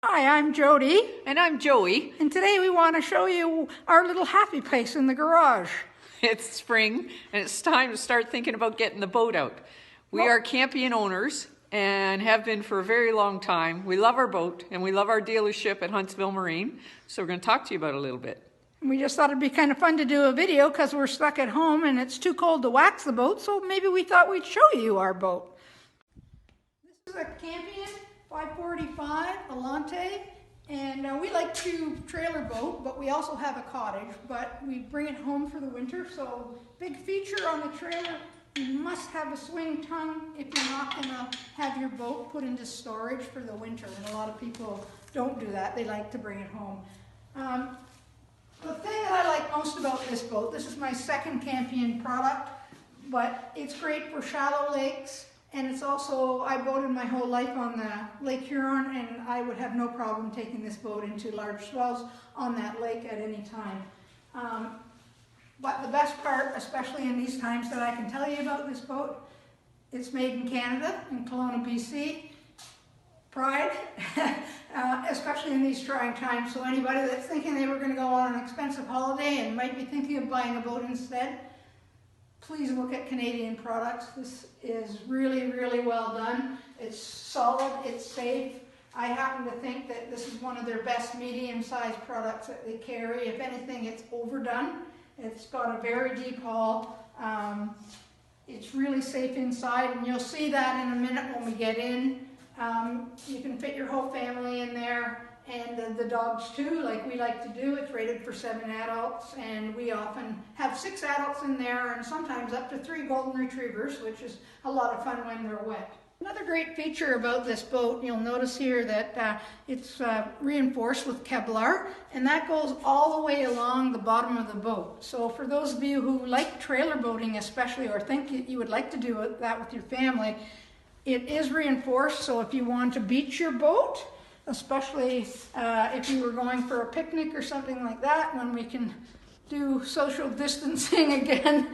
Hi, I'm Jody, And I'm Joey. and today we want to show you our little happy place in the garage. It's spring and it's time to start thinking about getting the boat out. We are Campion owners and have been for a very long time. We love our boat and we love our dealership at Huntsville Marine. So we're going to talk to you about it a little bit. We just thought it'd be kind of fun to do a video because we're stuck at home and it's too cold to wax the boat, so maybe we thought we'd show you our boat. This is a Campion 545 Alante, and we like to trailer boat, but we also have a cottage, but we bring it home for the winter. So big feature on the trailer, you must have a swing tongue if you're not going to have your boat put into storage for the winter, and a lot of people don't do that. They like to bring it home. The thing that I like most about this boat, this is my second Campion product, but it's great for shallow lakes. And it's also, I boated my whole life on the Lake Huron, and I would have no problem taking this boat into large swells on that lake at any time. But the best part, especially in these times that I can tell you about this boat, it's made in Canada, in Kelowna, BC. Pride, especially in these trying times. So anybody that's thinking they were going to go on an expensive holiday and might be thinking of buying a boat instead, please look at Canadian products. This is really, really well done. It's solid, it's safe. I happen to think that this is one of their best medium-sized products that they carry. If anything, it's overdone. It's got a very deep hull. It's really safe inside, and you'll see that in a minute when we get in. You can fit your whole family in there, and the dogs too, like we like to do. It's rated for 7 adults, and we often have 6 adults in there, and sometimes up to 3 golden retrievers, which is a lot of fun when they're wet. Another great feature about this boat, you'll notice here that it's reinforced with Kevlar, and that goes all the way along the bottom of the boat. So for those of you who like trailer boating especially, or think you would like to do that with your family, it is reinforced. So if you want to beach your boat, especially if you were going for a picnic or something like that, when we can do social distancing again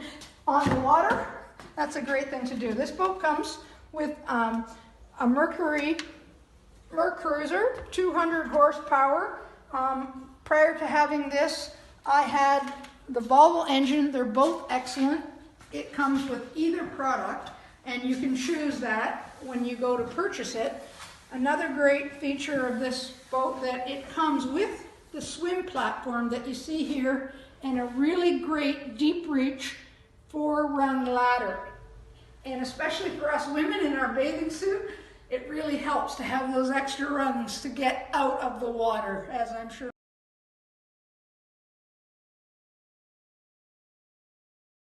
on the water, that's a great thing to do. This boat comes with a MerCruiser 200 horsepower. Prior to having this, I had the Volvo engine. They're both excellent. It comes with either product, and you can choose that when you go to purchase it. Another great feature of this boat, that it comes with the swim platform that you see here, and a really great deep reach 4-rung ladder. And especially for us women in our bathing suit, it really helps to have those extra rungs to get out of the water, as I'm sure